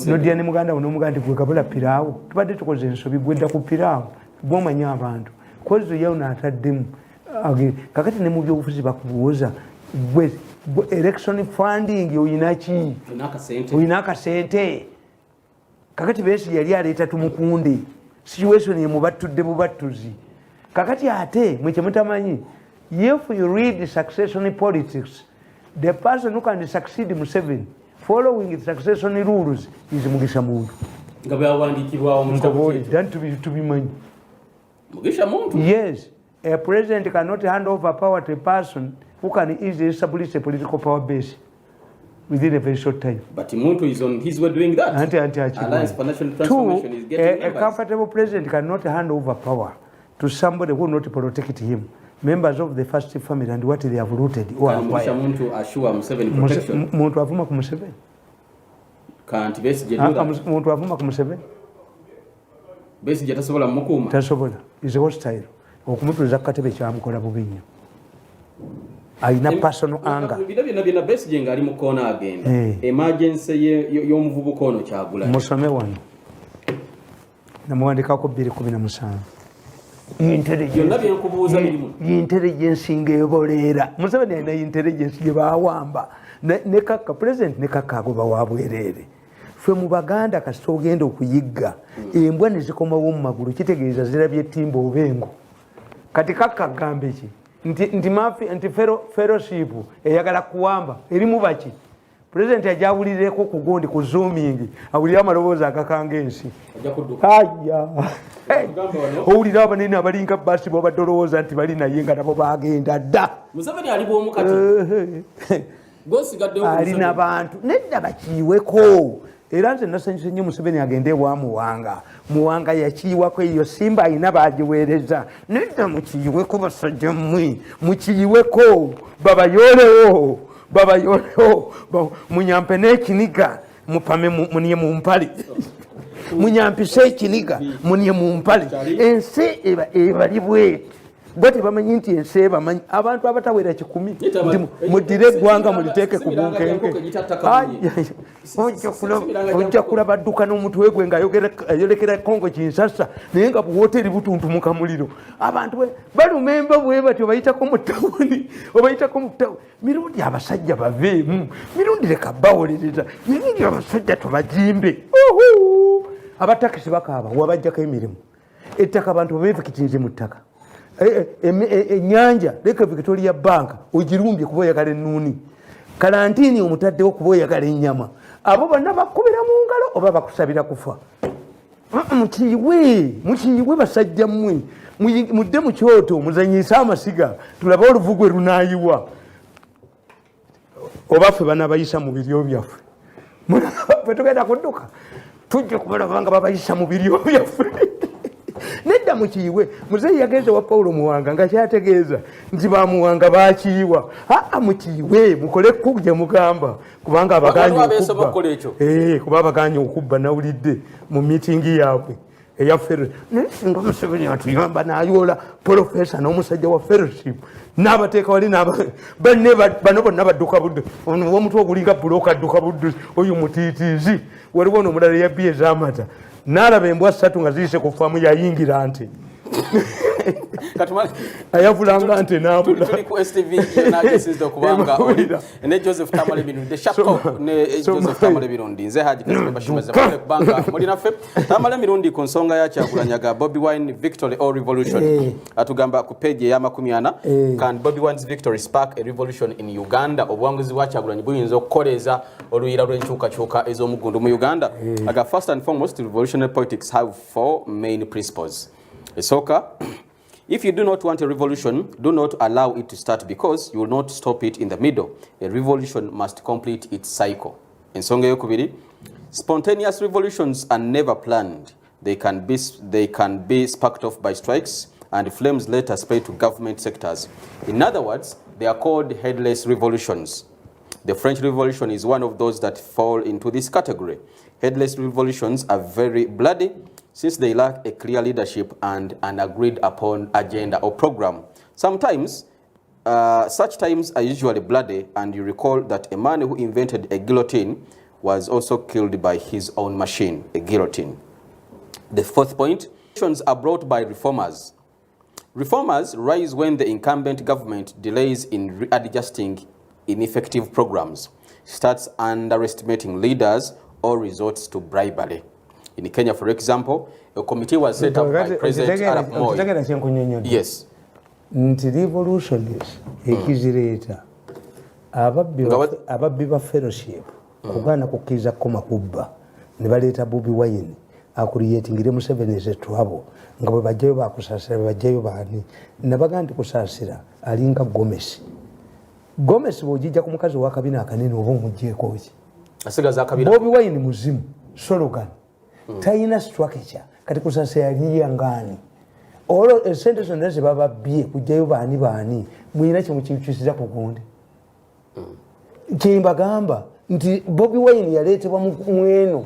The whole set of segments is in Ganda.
Nodia ne muganda unomuganda gwe kabula piraawo tubadde tukoze ensobi gwedda ku piraawo bwomanya abantu kozi yauna ataddemu kakati ne mu byobufuzi bakubuuza gwe election funding oyinaki oyina akasente kakati besi yali aleeta tumukunde situation ye mubattudde bubattuzi kakati ate mwe kyemutamanyi if you read the succession politics the person who can succeed Museveni following the succession rules is Mugisha Muntu. Yes, a president cannot hand over power to a person who can easily establish a political power base within a very short time. But Muntu is on his way doing that. Alliance for National Transformation is getting a comfortable president cannot hand over power to somebody who will not protect him. Members of the first family and what they have rooted. Muntu assure Museveni protection. Muntu avuma ku Museveni. Can't Besigye do that? Muntu avuma ku Museveni. Besigye tasobola mukuma. Tasobola. Is hostile. Okumutuliza ku katebe kyamukola bubi nnyo. Alina personal anger. Bina Besigye nga ali mu koona agenda. Emergency y'omuvubuka ono Kyagula. Musome wano. Namuwandikako 217. Intelligence ng'eboleera Museveni alina intelligence gye baawamba ne kaka president ne kaka agoba wa bwereere ffe mu Baganda kasita ogenda okuyigga embwa ne zikomawo mu magulu kitegeeza zirabye ettimba obengo kati kaka agamba eki nti fellowship eyagala kuwamba erimu baki president ajawulireko ku gondi ku zooming awulira amaloboozi agakanga ensi aya owulira abanene abalinga basi bobadde olowooza nti bali naye nga nabo bagenda dda alina bantu nedda bakiiweko era nze nasanyusa nnyo Museveni agende ewamuwanga muwanga yakiiwako eyo simba alina bagiweereza nedda mukiiweko basajja mmwe mukiiweko babayoolewo munyampe n'ekiniga mupame munye mu mpale munyampise ekiniga munye mu mpale ensi ebali bweti bweti bamanyi nti ensi ebamanyi abantu abatawera 10 mudire eggwanga muliteeke ku bunkenke ojja kulaba adduka n'omutwe gwe nga ayolekera Kongo Kinsasa naye nga buwoteri butuntumuka muliro abantu balumemba bwe batyo bayitako mu tawuni obayitako mu tawuni mirundi abasajja baveemu mirundi leka bawolereza mirundi abasajja tubajimbe abatakisi bakaaba wabajjako emirimu ettaka abantu beevikitinze mu ttaka ennyanja leka Victoria Bank ogirumbye kuba oyagala ennuuni kalantini omutaddewo kuba oyagala ennyama abo bonna bakubira mu ngalo oba bakusabira kufa mukiyiwe basajja mmwe mudde mu kyoto muzanyise amasiga tulabe oluvugwe lunaayiwa oba ffe banabayisa mu biryo byaffe ffe tugenda kudduka tujja kubalaba nga babayisa mu biryo byaffe nedda mukiyiwe muzeeyi yagenze wa Paulo Muwanga nga kyategeeza nti bamuwanga bakiyiwa mukiyiwe mukole kugye mugamba kubanga abaganye okubba nawulidde mu mitingi yaabwe eya fero nga Museveni atuyamba n'ayoola profesa n'omusajja wa fellowship n'abateeka wali bano bonna badduka budde omutwe ogulinga buloka adduka budde oyo mutiitiizi waliwo n'omulala eyabbi ez'amata n'alaba embwa 3 nga ziyise ku faamu yayingira nte ayavulanga nte n'abula ne Joseph Tamale Mirund shako ne Joseph Tamale Mirund nze haji Kazibwe bashimaze banga mulina fe Tamale Mirund ku nsonga ya Kyagulanyaga Bobiwine victory or revolution atugamba ku page ya 40 can Bobiwine's victory spark a revolution in Uganda obwanguzi wa Kyagulanyi buyinza okukoleza oluyira lw'enkyukakyuka ez'omugundu mu Uganda aga first and foremost revolutionary politics have 4 main principles. Soka, if you do not want a revolution, do not allow it to start because you will not stop it in the middle. A revolution must complete its cycle. Ensonga yokubiri, spontaneous revolutions are never planned. They can be sparked off by strikes and flames later spread to government sectors. In other words, they are called headless revolutions. The French Revolution is one of those that fall into this category. Headless revolutions are very bloody since they lack a clear leadership and an agreed upon agenda or program. Sometimes, such times are usually bloody, and you recall that a man who invented a guillotine was also killed by his own machine, a guillotine. The fourth point, elections are brought by reformers. Reformers rise when the incumbent government delays in readjusting ineffective programs, starts underestimating leaders, or resorts to bribery. In Kenya, for example, a committee was set up by President Arap Moi. Yes. Nti revolutionaries ekizireta ababbi ba fellowship kugaana kukkiriza koma kubba ne baleeta Bobiwine akuliyingire Museveni ze trouble nga bwe bajjayo bakusaasira bajjayo baani nabaga nti kusaasira alinga Gomez bw'ojijja ku mukazi wa kabina akanene oba omuggyeko ki asigaza akabina Bobiwine muzimu slogan tayina structure kati kusaasira yaliyangaani olwo esente zonna ze bababbye kujjayo baani mwina kimukikyusiza ku gundi kyembagamba nti Bobiwine yaleetebwa mweno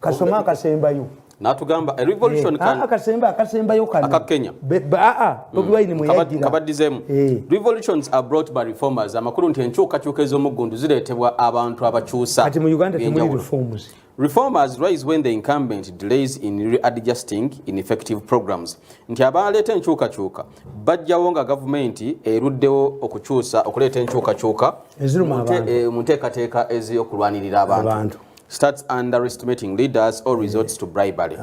kasoma akasembayo natugamba a revolution can akasembayo aka Kenya Bobiwine mweyagira kabadizemu revolutions are brought by reformers amakuru nti enkyukakyuka ez'omuggundu zireetebwa abantu abakyusa kati mu Uganda temuli reforms. Reformers rise when the incumbent delays in readjusting ineffective programs. Nti abaleeta enkyukakyuka bajjawo nga gavumenti eruddewo okukyusa okuleeta enkyukakyuka mu nteekateeka ez'okulwanirira abantu. Starts underestimating leaders or resorts to bribery.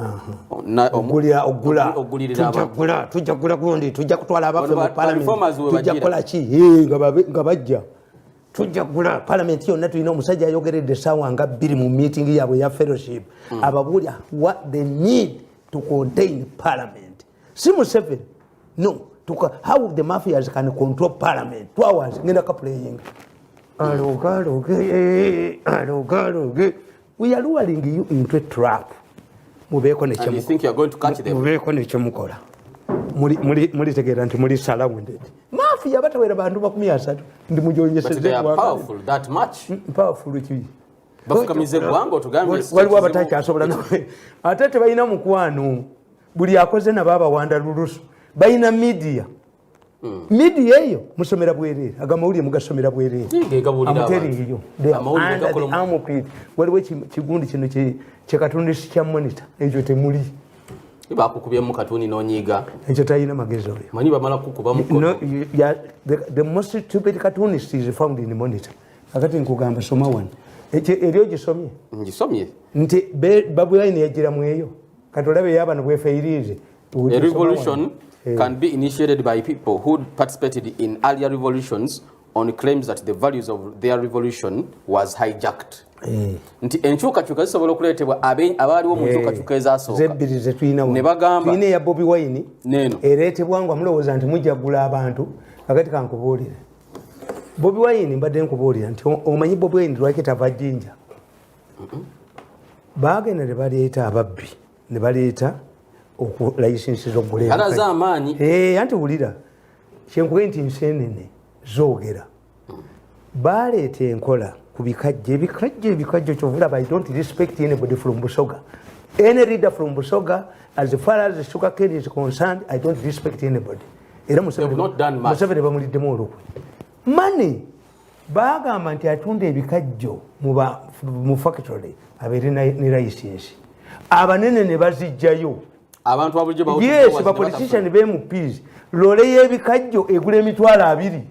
Tujja kugula gundi tujja kutwala abaffe mu parliament tujja kukola ki nga bajja tujja kugula parliament yonna tulina omusajja ayogeredde essaawa nga 2 mu meeting yaabwe ya fellowship ababuulya what they need to contain parliament. Si Museveni no how the mafias can control parliament 2 hours ngenda ka playing aloge we are luring you into a trap. Mubeeko ne and you think you are going to catch them. Mubeeko ne kyemukola mulitegeera nti muli surrounded mafia batawera bantu 300 ndi mujonyeseze but they are powerful that much powerful ki bafukamize gwango tugambe waliwo abatakyasobola nawe ate tebalina mukwano buli akoze nabo abawanda lulusu balina media media eyo musomera bwerere agamawulire mugasomera bwerere amuteringiyo waliwo kigundi kino kyekatonda kya monitor ekyo temuli bakukubye mu katuni n'onyiga ekyo talina magezi oyo manyi bamala kukuba mukono the most stupid cartoonist is found in the monitor akati nkugamba soma wano eryo gisomye ngisomye nti Bobiwine yagira mweyo kati olabe yabano bwefeirize a revolution can be initiated by people who participated in earlier revolutions on claims that the values of their revolution was hijacked. Nti enkyukakyuka zisobola okuleetebwa abaaliwo mu nkyukakyuka ezasooka zebbiri ze tulina ya Bobiwine ereetebwa nga mulowooza nti mujja kugula abantu kakati kankubuulire Bobiwine mbadde nkubuulira nti omanyi Bobiwine lwaki tava Jinja baagenda ne baleeta ababbi ne baleeta okulayisinsiza okugula anti wulira kyenkube nti nseenene zoogera baleeta enkola ku bikajjo kyovulaba I don't respect anybody from Busoga. Any leader from Busoga, as far as the sugar cane is concerned, I don't respect anybody. They have not done much. Money bagamba nti atunda ebikajjo mu factory abeere ne license abanene ne bazijjayo abantu abujje yes bapolitician MPs lole y'ebikajjo egula $200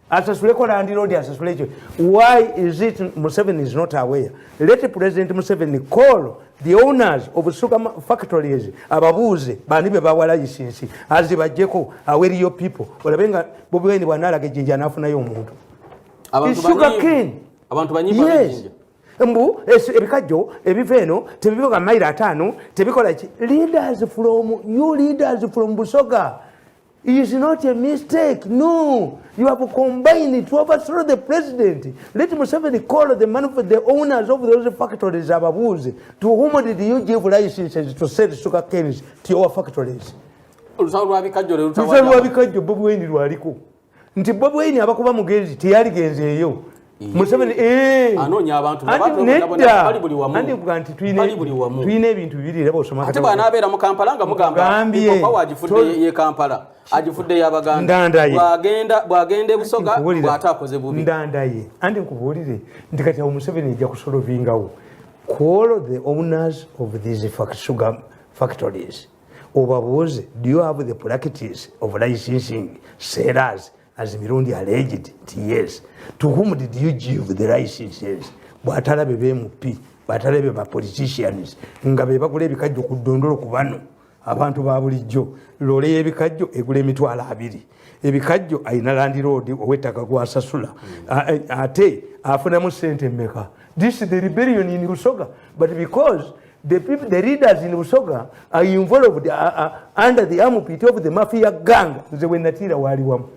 asasuleko land road asasulecho. Why is it Museveni is not aware? Let President Museveni call the owners of sugar factories ababuuze bani be bawa license azibajjeko aweri your people olabenga Bobiwine bwanalaga Jinja nafunayo omuntu abantu banyiba Jinja mbu ebikajjo ebiveeno tebibiga maira 5 tebikola ki leaders from Busoga. It is not a mistake. No, you have combined to overthrow the president. Let Museveni call the owners of those factories ababuuze. To whom did you give licenses to sell sugar canes to your factories? Olusalwa bikajjo Bobiwine lwaliko. Nti Bobiwine abakuba mugezi teyaligenzeeyo. Museveni anonya abantu bali buli wamu andi kuganti tuine ebintu bibiri laba osoma ate bwana abeera mu Kampala nga mugamba ko wajifudde ye Kampala ajifudde y'Abaganda bwagenda e Busoga bw'ataakoze bubi ndandaye andi nkubuulire nti kati awo Museveni ejja kusolovingawo call the owners of these sugar factories. Obabuze, do you have the practice of licensing sellers as Mirundi alleged? Yes. To whom did you give the licenses? Bwatalabe BMP, bwatalabe ba politicians, nga be bagula ebikajjo ku ddondolo ku bano abantu ba bulijjo. Lole y'ebikajjo egula emitwalo 2. Ebikajjo ayina Land Road ow'ettaka gw'asasula. Ate afunamu ssente mmeka? This is the rebellion in Busoga. But because the people, the leaders in Busoga are involved under the armpit of the mafia gang, nze we natira wali wamu.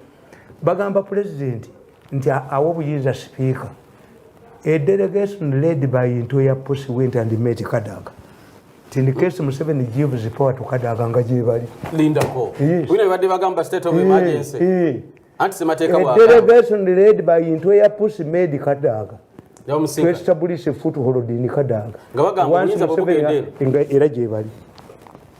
Bagamba president nti awobuyinza speaker. A delegation led by Ntoya Pussy went and met Kadaga. In the case Museveni gives the power to Kadaga nga gyebali. Linda ko. Yes. Wino badde bagamba state of emergency. Anti-semateka wa. A delegation led by Ntoya Pussy made Kadaga. To establish a foothold in Kadaga. Nga bagamba oyinza bw'okugenda nga era gyebali.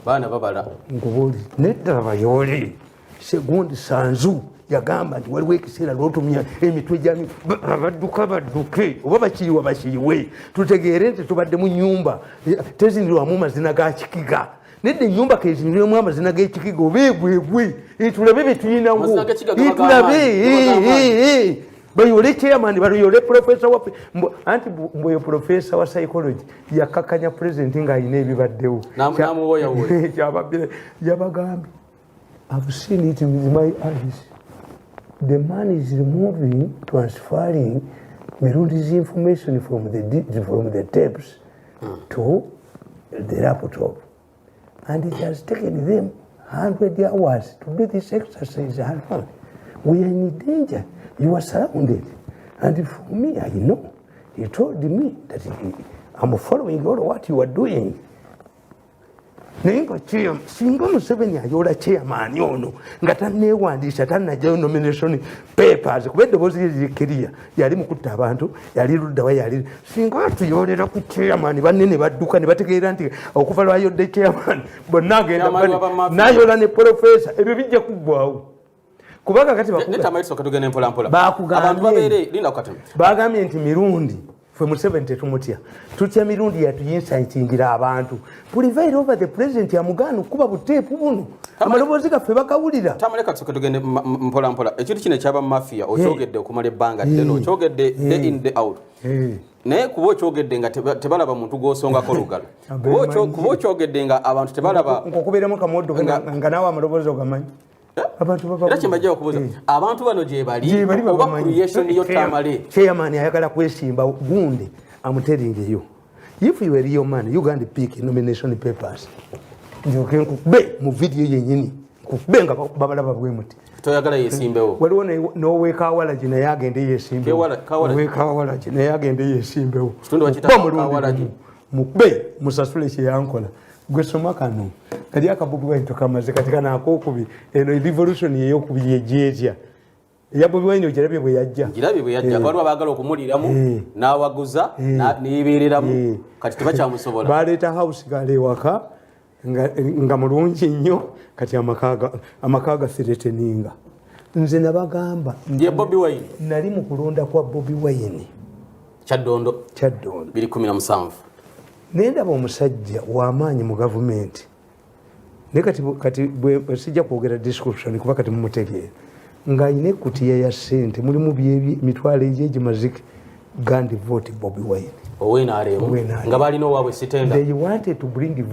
Baana babala. Nkubuli. Nedda bayoli. Segundi Sanzu. Yagamba nti waliwo ekiseera lw'otumya emitwe gyami badduka badduke oba bakiriwa bakiriwe tutegeere nti tubadde mu nnyumba tezinirwamu amazina ga kikiga nedda ennyumba kezinirwemu amazina g'ekikiga oba egwegwe tulabe bye tuyinawo tulabe bayole chairman bayole professor wa anti mboyo professor wa psychology yakakanya president ng'ayina ebibaddewo yabagambi I've seen it with my eyes. The man is removing, transferring Mirundi's information from the tapes to the laptop. And it has taken them 100 hours to do this exercise. We are in danger. You are surrounded. And for me, I know. He told me that I'm following all what you are doing. Nenga singa Museveni ayola chairman ono nga tanneewandiisa tannaggyayo nomination papers kuba eddoboozi lirikiriya yali mukutta abantu yali luddawa yali singa tuyolera ku chairman banne ne badduka ne bategeera nti okuva lwayodde chairman bonna agenda nayola ne professor ebyo bijja kuggwawo kubanga kati bagambye nti Mirundi fwe Museveni tetumutya tutya Mirundi yatuyinsitingira abantu prevail over the president yamugaana okuba buteepu buno amaloboozi gaffe bakawulira Tamale katsoke tugende mpola mpola ekintu kino ekyaba mafia okyogedde okumala ebbanga ddene okyogedde day in day out naye kuba okyogedde nga tebalaba muntu gw'osongako olugalo kuba okyogedde nga abantu tebalaba nkokubeeramu kamoddo nga naawe amaloboozi ogamanyi era kyembajja okubuuza abantu bano gye bali oba creation yo Tamale chairman ayagala kwesimba gunde amuteringeyo if you were your man you can't pick nomination papers nkube mu video yennyini nkube nga babalaba bwemuti toyagala yesimbewo waliwo nowekawala gye naye agende yesimbewo wekawala gye naye agende yesimbewo mukube musasule kyeyankola gwe soma kano kali Bobiwine tokamaze katika nakokubi eno revolution eyokubiri ejeetya ya Bobiwine ogirabye bwe yajja abantu abagala okumuliramu n'awaguza nibereramu kati tebakyamusobola baleeta house gale waka nga mulungi nnyo kati amakaga threateninga nze nabagamba ndiye Bobiwine nali mu kulonda kwa Bobiwine Kyaddondo 2017 nendaba omusajja w'amaanyi mu gavumenti ne kati bwe sijja kwogera description kuba kati mumutegeera ng'ayina ekkutiya ya ssente mulimu emitwalo egy'egimazike gandi vote Bobiwine nga balina owaabwe sitenda they wanted to bring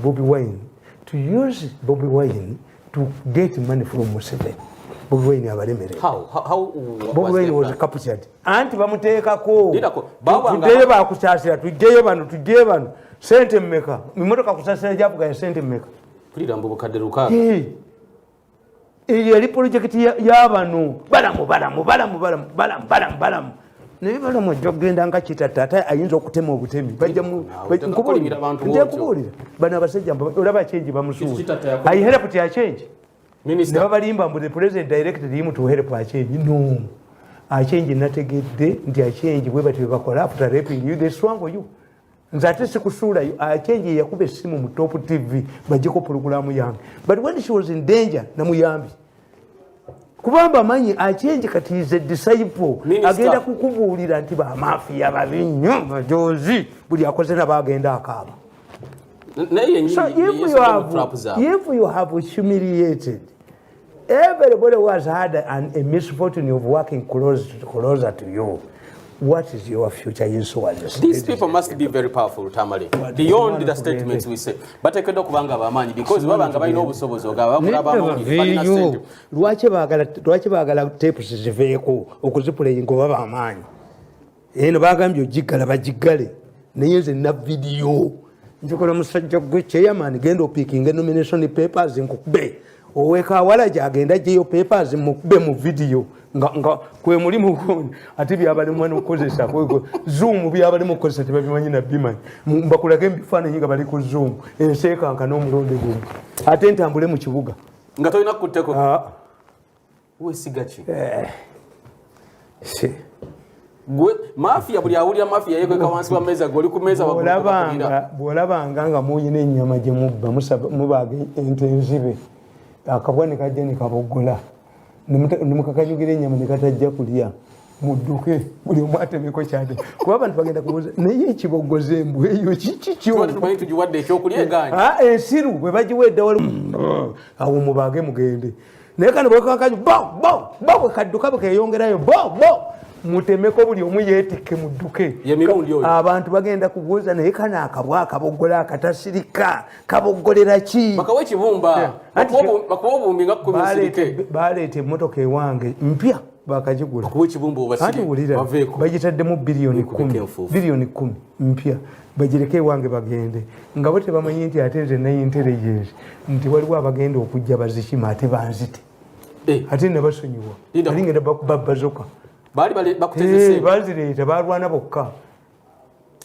Bobiwine to use Bobiwine to get money from Museveni Bobiwine Abalemeredde Bobiwine was captured anti bamuteekako tuddeyo bakukyasira tujjeyo bano sente mmeka mimotoka kusasira javuga ya sente mmeka kulirambo bukadde luka yali projekiti y'abano balamu naye balamu jogenda nga kitata ayinza okutema obutemi bajja nkubuulira bano abasajja olaba change bamusuula I help to change Minister babalimba mbu the president directed him to help a change no a change nategedde nti a change bwe bati bakola after raping you they swang you nzate sikusula you a change yakuba essimu mu top TV bajiko programu yange but when she was in danger namuyambi kubamba manyi achenji kati is a disciple agenda kukubuulira nti ba mafia babi nnyo majozi buli akoze nabagenda akaaba. So if you have humiliated everybody who has had a misfortune of working closer to you, what is your future insurance? These people must be very powerful, Tamale. Beyond the statements we say. But I cannot go because babanga balina obusobozi ogaba lwaki baagala tapes ziveeko okuzipuleyinga oba bamaanyi eno bagambye ogigala bagigale naye nze na video njikola musajja gwe chairman genda opikinga nomination papers nkukube oweka wala jagenda jeyo papers mukube mu video nga kwe muri mukono ati byabali mwana ukozesa kwe zoom byabali mukozesa tibabimanyi na bimanyi mbakulage mbifana nyinga bali ku zoom enseka nka no mulonde gumu ate ntambule mu kibuga nga toyina kuteko we sigachi gwe mafia buli awulya mafia yeko kawansi wa meza goli ku meza bolabanga nga muyine ennyama gye mubba mubage intensive akabwane kajja ne kabogola nimukakanyugira ennyama ne katajja kulya mudduke buli omu atemeko kyade kuba abantu bagenda kubuuza naye ekibogoze embw eyo kikitugiwadde ekyokulya eganyi ensiru bwe bagiwedde awo mubage mugende naye kano bwekakakanyu bo kadduka bwekeyongerayo bo mutemeko buli omu yeetikke mudduke abantu bagenda kubuuza naye kana akabwa akabogola akatasirika kabogolera ki bakawa ekibumba bakuwa obumbi nga kkumi osirike baleeta emmotoka ewange mpya bakagigula bakuwa ekibumba obasire bagitaddemu biliyoni 10 mpya bagireke ewange bagende nga bo tebamanyi nti ate nze naye intelligence nti waliwo abagenda okujja bazikima ate banzite ate ne basonyiwa alingenda babazoka bazireeta balwana bokka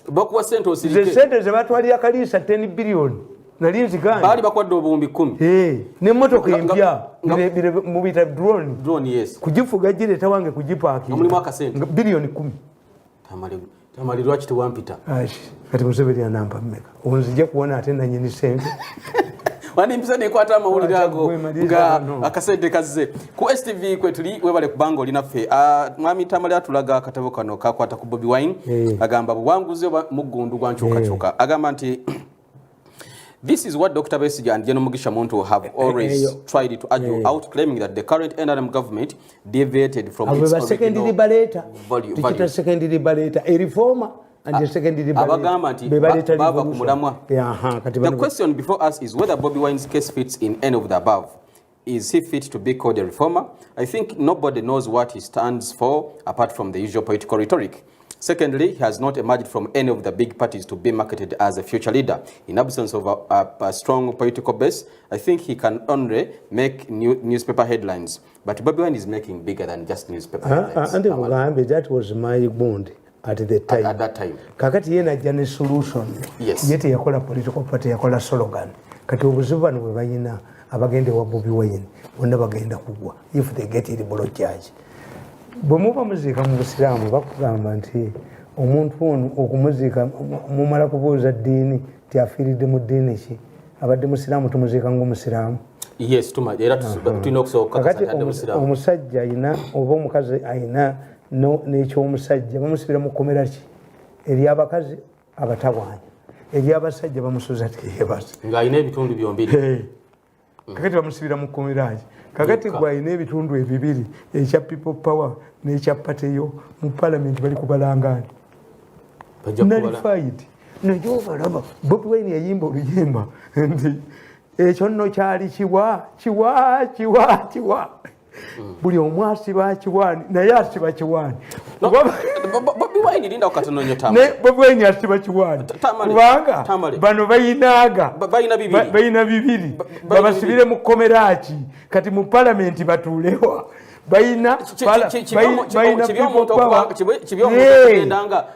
bakuwa sente osirike sente ze batwalira kaliisa 10 biliyoni nali nziganye baali bakwadde obuwumbi 10 n'emmotoka empya mubita drone yes kugifuga gireeta wange kugipaaki mulimu akasente biliyoni 10 Tamale lwaki tewampita kati Museveni anampa mmeka onzija kuwona ate nanyini sente wani mpisa nekwata amawulire ago nga akasente kazze ku STV kwe tuli webale kubanga olinaffe mwami Tamale atulaga akatabo kano kakwata ku Bobiwine agamba buwanguze mugundu gwankyukakyuka agamba nti this is what Dr. Basiri and General Mugisha Muntu have always tried to argue out, claiming that the current NRM government deviated from its original value. A reformer and the secondary The question before us is whether Bobiwine's case fits in any of the above. Is he fit to be called a reformer? I think nobody knows what he stands for apart from the usual political rhetoric. Secondly, he has not emerged from any of the big parties to be marketed as a future leader. In absence of a strong political base, I think he can only make newspaper headlines. But Bobiwine is making bigger than just newspaper headlines. And that was my bond at the time. At that time. Kakati yena jane solution. Yes. Yete yakola political party yakola slogan. Kati obuzibu bwe bayina abagende wa Bobiwine bonna bagenda kugwa if they get it below charge. Bwemuba muziika mu busiraamu bakugamba nti omuntu ono okumuziika mumala kubuuza ddiini ti afiiridde mu ddiini ki abadde musiraamu tumuziika ng'omusiraamu. Yes, tulina okusooka kakati omusajja ayina oba omukazi ayina n'ekyomusajja bamusibira mu kkomera ki eri abakazi abatawaanya eri abasajja bamusuza teyebaza ng'alina ebitundu byombiri kakati bamusibira mu kkomera ki kakati gwalina ebitundu ebibiri ekya people power n'ekya pateyo mu parliament bali kubalangani nalified najobalaba Bobiwine yayimba oluyimba nti ekyo nno kyali kiwa buli omu asiba kiwani naye asiba kiwani Bobiwine linda okatono nnyo Tamale Bobiwine asiba kiwani kubanga bano bayina bibiri babasibire mu kkomera ki kati mu parliament batuulewa bayina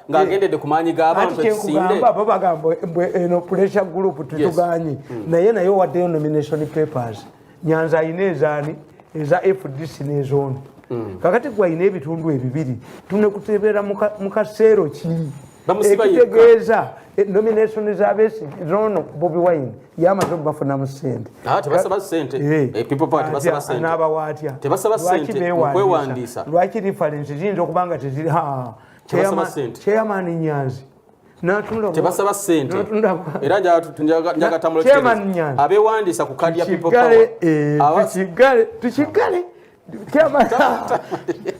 ng'agendedde ku maanyi g'abantu ekisinde bo bagamba eno pressure group tutuganye naye waddeyo nomination papers Nyanza ayina ezaani eza FDC n'ezono kakati gwalina ebitundu ebibiri tunekutebeera mu kaseero ki ekitegeeza nomination z'abesi zono Bobiwine yamaze okubafuna mu ssente tebasaba ssente people power tebasaba ssente n'abawaatya tebasaba ssente okwewandiisa lwaki reference ziyinza okuba nga teziri chairman Nyanzi tebasaba ssente era njaga Tamale abeewandiisa ku kadi ya people power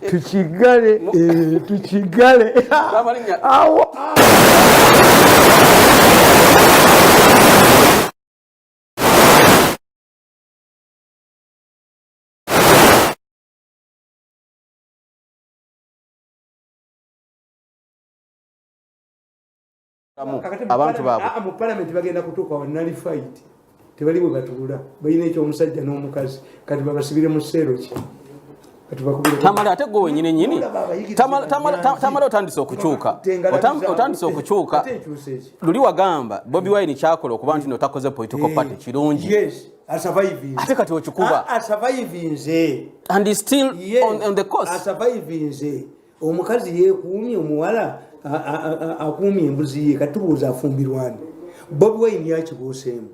tukigale tukigale awo abantu baabwe mu parliament bagenda kutuuka wanali fight tebali bwe batula balina ekyomusajja n'omukazi kati babasibire mu sseero ki Tamale ate gwe wenyini nyini Tamale otandise okukyuka luli wagamba Bobiwine kyakola okuba nti notakoze political party kirungi ate kati okikuba and is still on the course omukazi yeekuumye omuwala akuumye embuzi ye katubuuza afumbirwani Bobiwine yakibuuseemu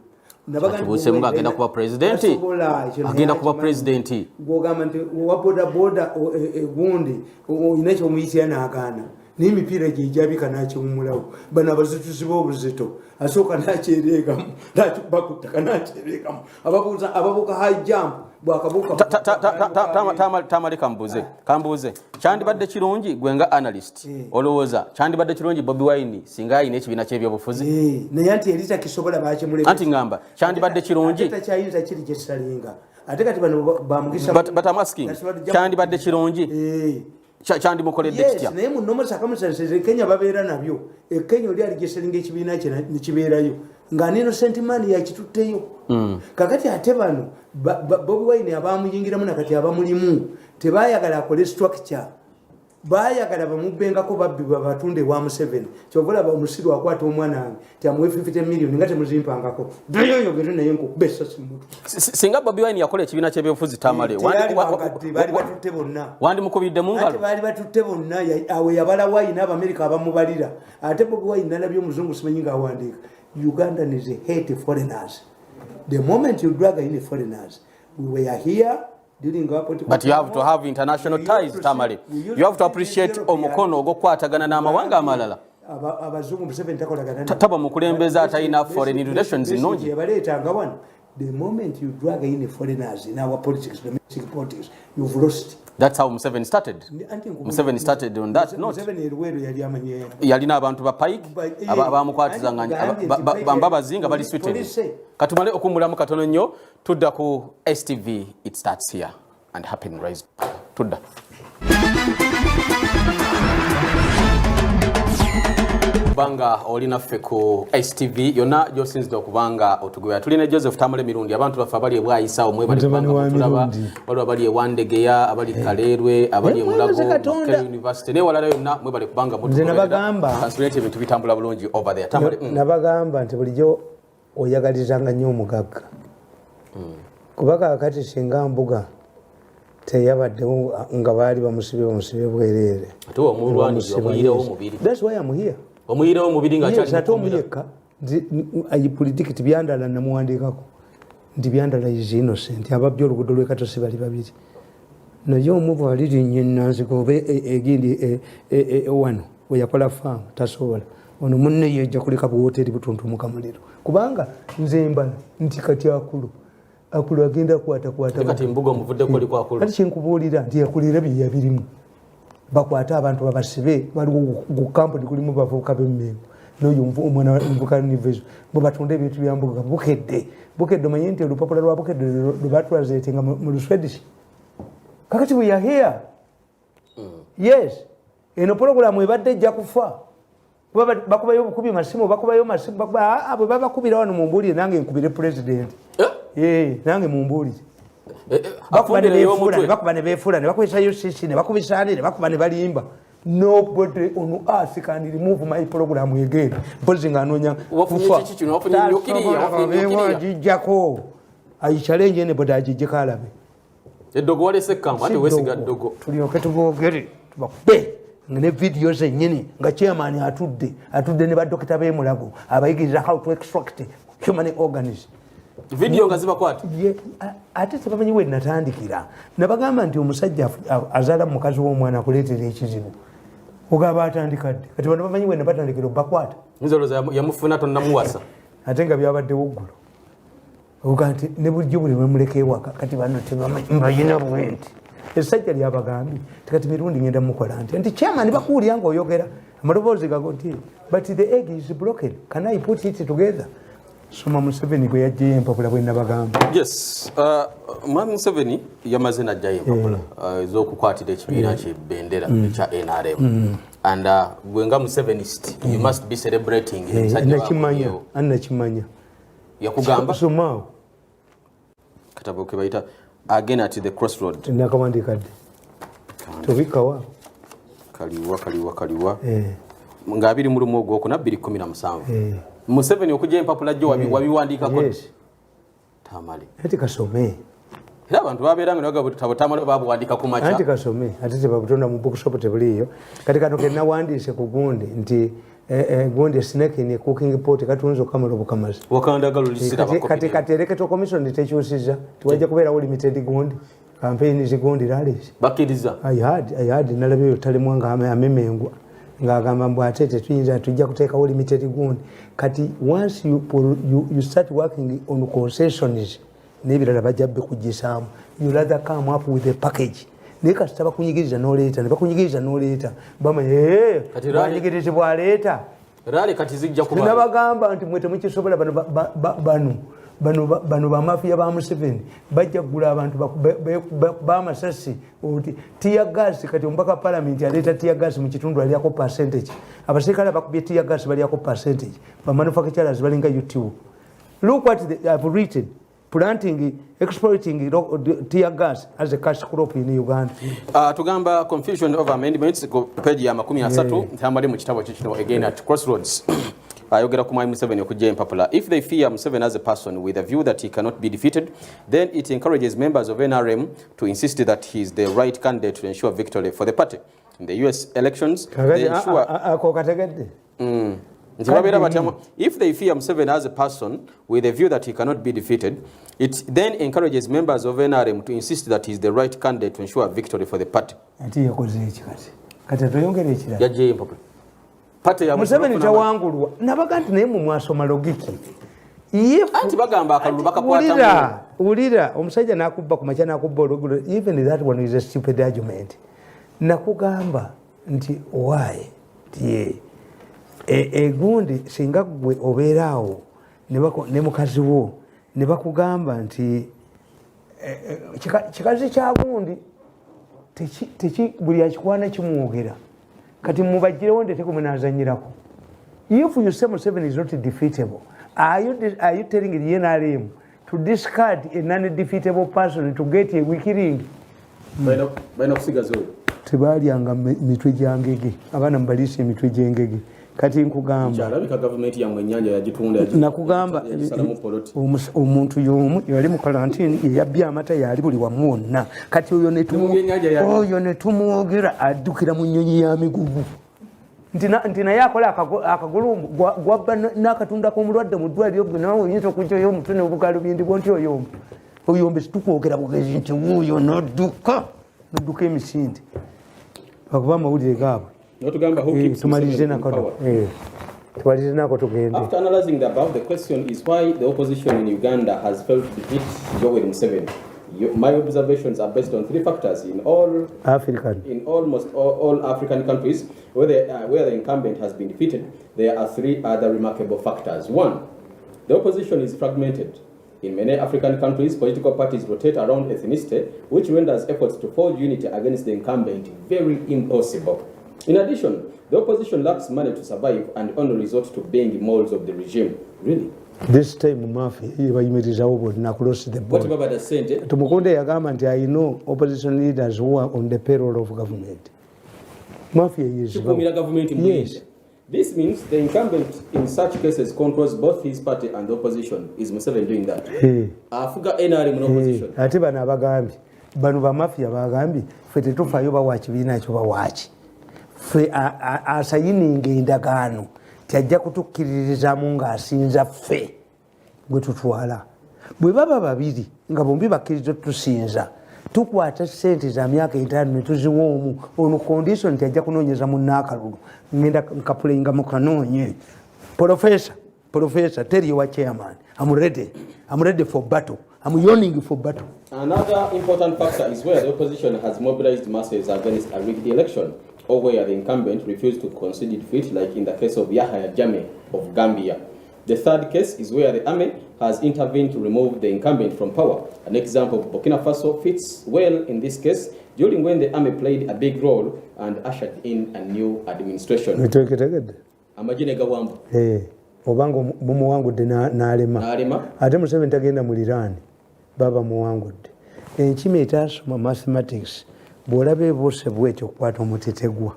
akibuuseemu agenda kuba pulezidenti gwogamba nti owa bodaboda egundi olina kyomuyitira n'agaana n'emipiira gye ejabika n'akiwumulawo bano abazituzi b'obuzito asooka n'akyereegamu n'akikuba ku ttaka n'akyereegamu ababuuka high jump Tamale kambuuze kyandibadde kirungi gwe nga analyst olowooza kyandibadde kirungi Bobiwine singa ayina ekibiina ky'ebyobufuzi naye anti eri takisobola bakimuleka anti ngamba kyandibadde kirungi takyayinza kiri gye kitalinga ate kati bano bamugisa but I'm asking kyandibadde kirungi kyandimukoledde kitya naye mu normal circumstances Kenya babeera nabyo Kenya oli aligeselinga ekibiina kye nekibeerayo nga innocent man yakitutteyo kakati ate bano Bobiwine abamuyingiramu nakati abamulimu tebayagala akole structure bayagala bamubengako babbi babatunde wa Museveni kyovola omusiru akwata omwana wange tiamuwe 50 million nga temuzimpangako yoyogere naye nkubesa simutu singa Bobiwine yakola ekibiina ky'ebyobufuzi Tamale bali batutte bonna wandimukubidde mu ngalo bali batutte bonna awe yabala wayine Abamerika abamubalira ate Bobiwine nalabye omuzungu simanyi ng'awandiika Ugandans hate foreigners. The moment you drag in foreigners, we were here during our political. But you have to have international ties, Tamale. You have to appreciate omukono ogwokwatagana n'amawanga amalala. Abazungu Museveni takolagana. Taba mukulembeza atalina foreign relations nnungi. The moment you drag in foreigners in our politics, domestic politics, you've lost. That's how Museveni started. Museveni started on that note. Yalina abantu ba pike abamukwatizanga bambabazinga bali sweeted. Katumale okumbulamu katono nnyo tudda ku STV. It starts here and happen rise. Tudda. Banga olina ffe ku STV yonna gyosinzidde okubanga otugubira tulina Joseph Tamale Mirundi abantu baffe abali ebwayisa omwe bali kubanga tulaba waliwo abali ewandegeya abali Kaleerwe abali emulago Kale University newalala yonna mwe bali kubanga mutukansulate ebintu bitambula bulungi over there Tamale nabagamba nti bulijjo oyagalizanga nnyo omugagga kuba kaakati singa mbuga teyabaddewo nga baali bamusibe bwereere ate omulwaniji omuyirewo omubiri. That's why I'm here. Omuyirewo omubiri ng'akyalimukumira ayi politiki tibyandala namuwandiikako nti byandala is innocent ababbi oluguudo lw'ekatosi bali babiri naye omuvu alirinnye ennanziko oba egindi wano we yakola faamu tasobola ono munne yejja kuleka buwooteri butuntumuka muliro kubanga nze mbala nti kati akulu agenda kwata kati mbuga omuvuddeko oli kwakulu kati kyenkubuulira nti yakulira bye yabirimu bakwata abantu babasibe waliwo gu kampuni kulimu bavubuka b'emmengo n'oyo omwana muvubuka nivezo bo batunda ebintu bya mbuga bukedde omanyi nti olupapula lwa bukedde lwe batranslatinga mu Luswedish kakati we are here yes eno pulogulamu ebadde ejja kufa kuba bakubayo obukubi masimu bwe babakubira wano mumbuulire nange nkubire pulezidenti nange mumbuulire bakuba ne beefula ne bakwesa UCC ne bakubisaane ne bakuba ne balimba nobody on earth can remove my program again mpozi nga anoonya kufa ayichallenge ne boda agijjeko alabe eddogo walese ekkampu ate weesiga ddogo tulyoke tuboogere tubakube ne video zennyini nga chairman atudde ne badokita b'emulago abayigiriza how to extract human organs. Video nga zibakwata ate tebamanyi we natandikira nabagamba nti omusajja azaala mukazi w'omwana akuleetera ekizibu ogaba atandikadde kati bano bamanyi we nabatandikira obakwata nzoloza yamufuna tonnamuwasa ate nga byabadde woggulo oga nti ne bulijjo buli bwemuleka ewaka kati bano tebamanyi bwenti essajja lyabagambye tikati mirundi ngenda mukola nti chairman bakuwulira ngaoyogera amaloboozi gago nti but the egg is broken, can I put it together? Soma Museveni gwe yajjayo empapula bwe nabagamba. Yes, Mwami Museveni yamaze najjayo empapula ez'okukwatira ekibiina ky'ebendera ekya NRM. And gwenga Musevenist, you must be celebrating annakimanya yakugamba somaawo katabo ke bayita again at the crossroad nakawandikadde tobikawa kaliwa nga abiri mu lumu ogwokuna 2017 Museveni okujja empapula jjo wabiwandiikako Tamale ati kasome era abantu babeeranga nebagaba Tamale babuwandiika ku maca ati kasome ate tebabutonda mu bookshop tebuliiyo kati kano ke nawandiise ku gundi nti gundi snake in a cooking pot katunzo kamala obukamazi wakandagalo lisira kati ereketo commission tekyusiza tiwajja kubeerawo limited gundi campaign zigundi rallies bakiriza I had nalabyo talimu nga amemengwa ngagamba mbu ate tetuyinza tujja kuteekawo limited gundi kati once you start working on concessions n'ebirala bajja bikuggisaamu you rather come up with a package naye kasita bakunyigiriza n'oleeta bamanya banyigirizi bwaleeta rali kati zijja kuba nabagamba nti mwe temukisobola bano bamafiya ba Museveni bajja kugula abantu b'amasasi oti tear gas kati omubaka parliament aleeta tear gas mu kitundu aliako percentage abasirikale bakubye tear gas baliako percentage bamanufacturers balinga YouTube. Look what they have written, planting, exploiting tear gas as a cash crop in Uganda. Tugamba confusion of amendments ku page ya 13 tambali mu kitabo kino again at crossroads. Ayogera ku Mwami Museveni okujja empapula. If they fear Museveni as a person with a view that he cannot be defeated, then it encourages members of NRM to insist that he is the right candidate to ensure victory for the party in the US elections. If they fear Museveni as a person with a view that he cannot be defeated, it then encourages members of NRM to insist that he is the right candidate to ensure victory for the party. Museveni tawangulwa nabaga nti naye mu mwasoma logiki anti bagamba akalulu bakakwata ulira omusajja nakubba ku macha nakubba olugulo even that one is a stupid argument nakugamba nti why tie egundi singa gwe obeeraawo ne mukazi wo ne bakugamba nti kikazi kya gundi teki buli akikwana kimwogera kati mubajjirewo ndeteko mwenazanyirako. If you say Museveni is not defeatable, are you telling the NRM to discard a non-defeatable person to get a wikiring? Tebalyanga mitwe gyangege abaana mbalise emitwe gyengege kati nkugamba nakugamba omuntu y'omu yali mu karantini yabbye amata yali buli wamu wonna kati oyo netumwogera addukira mu nnyonyi ya migugu nti naye akola akagulumbu gwabba n'akatunda k'omulwadde mu ddwaliro gwe nawe oyinza okujja oyo omutwe n'obugalubindibwo nti oyombe situkwogera bugezi nti wuuyo nodduka emisinde bakuba amawulire gaabwe. After analyzing the above, the question is why the opposition in Uganda has failed to defeat Yoweri Museveni. My observations are based on three factors. In almost all African countries where the incumbent has been defeated, there are three other remarkable factors. One, the opposition is fragmented. In many African countries, political parties rotate around ethnicity, which renders efforts to forge unity against the incumbent very impossible. In addition, the opposition lacks money to survive and only resort to being molds of the regime. Really? This time, Mafia, across the board. What about the Sente? Tumukunde yagamba nti I know opposition leaders who are on the payroll of government. Mafia is government. Yes. This means the incumbent in such cases controls both his party and the opposition. Is Museveni doing that? Afuga NRM in opposition. Ati bano abagambi bano ba Mafia bagambi ffe tetufaayo bawa kibiina ekyo bawaaki ffe asayininga endagaano tyajja kutukkiririzamu ng'asinza ffe gwe tutwala. Bwe baba babiri nga bombi bakkiriza tusinza tukwata sente za myaka 5 ne tuziwa omu ono condition tyajja kunoonyeza munnaakalulu ngenda nkapuleyinga mu kanoonye. Professor, tell your chairman, I'm ready for battle. I'm yearning for battle. Another important factor is where the opposition has mobilized masses against a rigged election, or where the incumbent refused to concede defeat, like in the case of Yahya Jammeh of Gambia. The third case is where the army has intervened to remove the incumbent from power. An example of Burkina Faso fits well in this case, during when the army played a big role and ushered in a new administration. Amajine gawambu. Obango bumuwangudde n'alema ate Museveni tagenda mu liraani baba muwangudde. Enkima etasoma mathematics bw'olaba bwose bwekyo okukwata omutetegwa.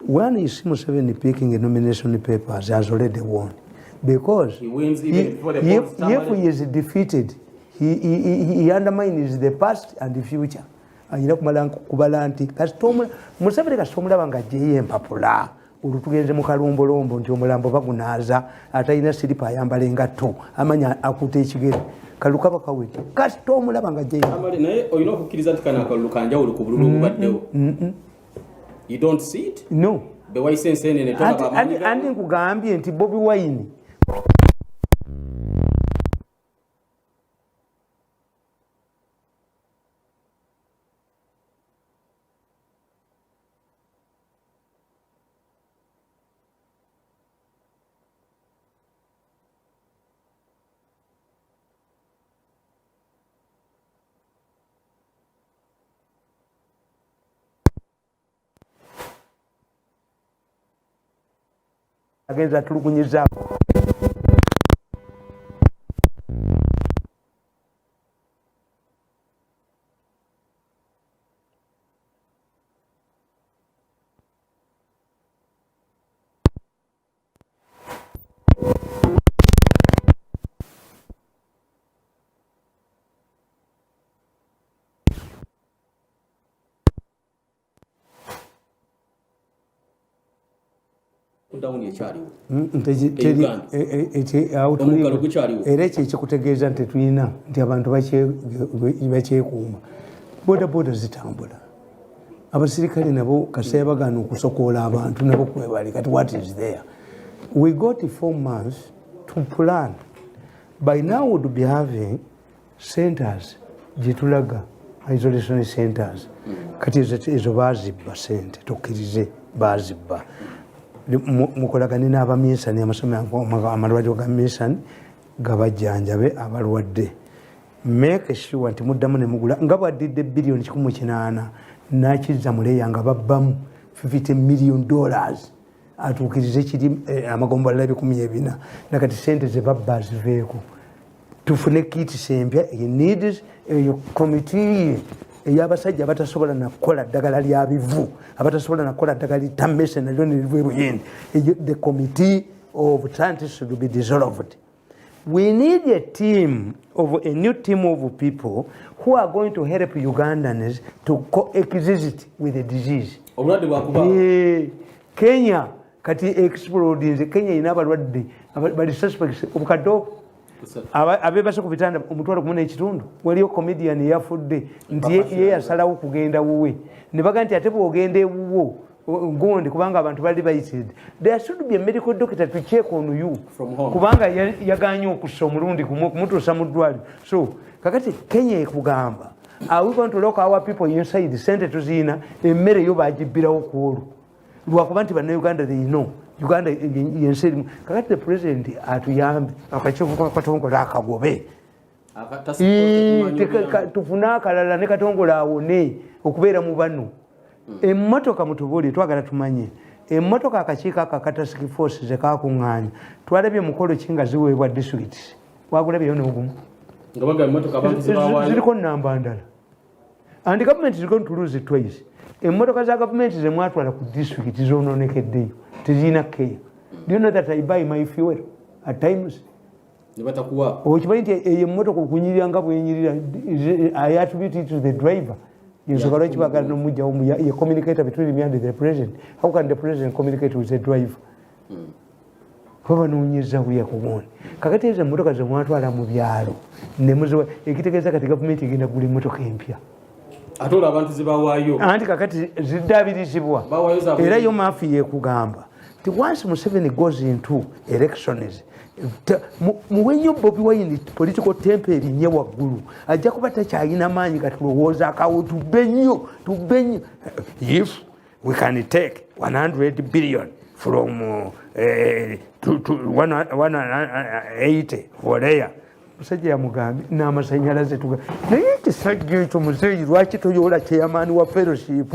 When you see Museveni picking a nomination papers has already won, because he wins even before the votes. If he is defeated, he undermines the past and the future. Ayina kumala kubala nti Museveni kasita omulaba ng'aggyeyo empapula olutugenze mu kalombolombo nti omulambo bagunaaza atalina siripa ayambala engatto amanya akuta ekigere kalukaba kawete kasita omulaba ng'aggyeyo naye olina okukkiriza nti kana akalulu kanjawulo ku bululu obubaddewo. You don't see it? No. Bewaisensenene andi nkugambye nti Bobiwine agenza tulukunyiza era ekyo ekikutegeeza nti tulina nti abantu bakyekuuma. Bodaboda zitambula, abasirikale nabo kasaya bagaana okusokoola abantu nabo kwebali kati what is there. We got 4 months to plan. By now we would be having centers gyetulaga isolation centers kati ezo bazibba sente tukkirize bazibba mukolagane n'abaminsani amalwaliro ga minsani gabajjanjabe abalwadde. Make sure nti muddamu ne mugula nga bwaddidde billion 18 nakizza muleya nga babbamu $50 million atuukirize kiri amagombolola 1400 nakati sente ze babba ziveeko tufune kiti sempya needs committee ey'abasajja abatasobola nakukola ddagala lya bivu abatasobola nakukola ddagala litamese nalyo nelivuebuyindi. The committee of scientists should be dissolved. We need a new team of people who are going to help Ugandans to coexist with the disease. Kenya kati explode Kenya ina abalwadde bali suspects obukaddo abebase ku bitanda omutwalo 1.5 waliyo comedian yafudde nti ye yasalawo kugenda wuwe ne baga nti ate bwogenda ewuwo ngondi kubanga abantu bali bayitidde. There should be a medical doctor to check on you kubanga yaganye okussa omulundi kumutuusa mu ddwaliro. So kakati Kenya ekugamba are we going to lock our people inside sente tuziina emmere yo bagibbirawo ku olwo lwakuba nti bannayuganda they know Uganda yensi erimu. Kakati the president atuyambe akakiiko katongola akagobe tufune akalala ne katongola awone okubeera mu bano. Emmotoka mutubuli twagala tumanye emmotoka akakiiko aka task force zekakuŋŋaanya twalabye mukolo ki nga ziweebwa district wagulabyeyo n'ogumu ziriko nnamba ndala and government is going to lose it twice. Emmotoka za government zemwatwala ku district zoononekeddeyo tezirina care. Do you know that I buy my fuel at times? Okimanyi nti eyo emmotoka okunyirira nga bwenyirira I attribute it to the driver ensonga lwaki baagala nomujjawo ye communicator between me and the president. How can the president communicate with the driver? Babanoonyeza buya ku bundi kakati ezo emmotoka ze mwatwala mu byalo nemuziwa ekitegeeza kati gavumenti egenda kugula emmotoka empya ate olwo abantu zibawaayo anti kakati ziddaabirizibwa era yo maafi yekugamba ti once Museveni goes into elections muwe nnyo Bobi Wine political tempo erinye waggulu ajja kuba takyalina maanyi gatulowooza akawo tubbe nnyo if we can take 100 billion from to 180 for there. Musajja yamugambye n'amasanyalaze naye ekisajja ekyo muzeeyi lwaki toyoola chairman wa fellowship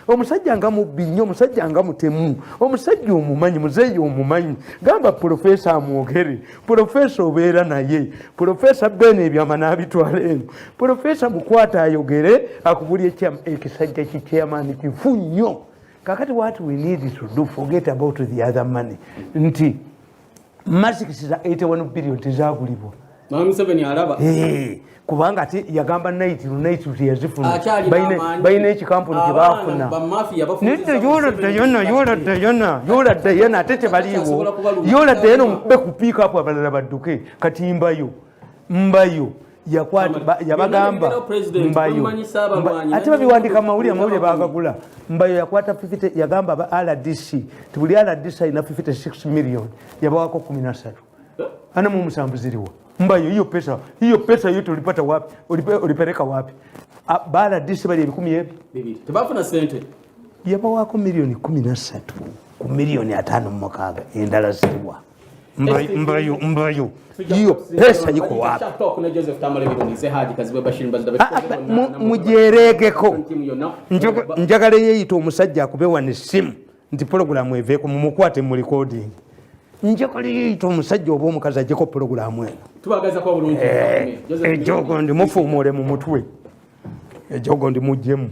omusajja nga mubbi nnyo omusajja nga mutemu omusajja omumanyi muzeeyi omumanyi gamba profesa amwogere profesa obeera naye profesa bene ebyama n'abitwala eno profesa mukwata ayogere akubulya ekisajja kichairman kifu nnyo. Kakati what we need to do, forget about the other money. Nti masks za 81 billion tizagulibwa. Mama Museveni alaba. Kubanga ati yagamba night yazifuna. Bayina ekikampuni kibafuna. Nite yola dayana atete baliwo. Yola dayana mbe kupiika hapo abalala badduke. Kati mbayo. Yabagamba mbayo ate babiwandika mawulire bagagula mbayo yakwata 50 yagamba ba RDC tibuli RDC ina 56 million yabawako 13 ana mu musambuziriwa mbayo hiyo pesa yote ulipata wapi ulipeleka wapi ba RDC bali 10 tebafuna sente yabawako milioni 13 ku milioni 5 mu makaga endala ziriwa mbayo hiyo pesa yiko wapi mujeregeko njagala yeyita omusajja akubewa nesimu nti programu eveeko mumukwate mu recording njagala yeyita omusajja oba omukazi ajjeko programu eno ejogo ndi mufuumuule mu mutwe ejogo ndi mujjemu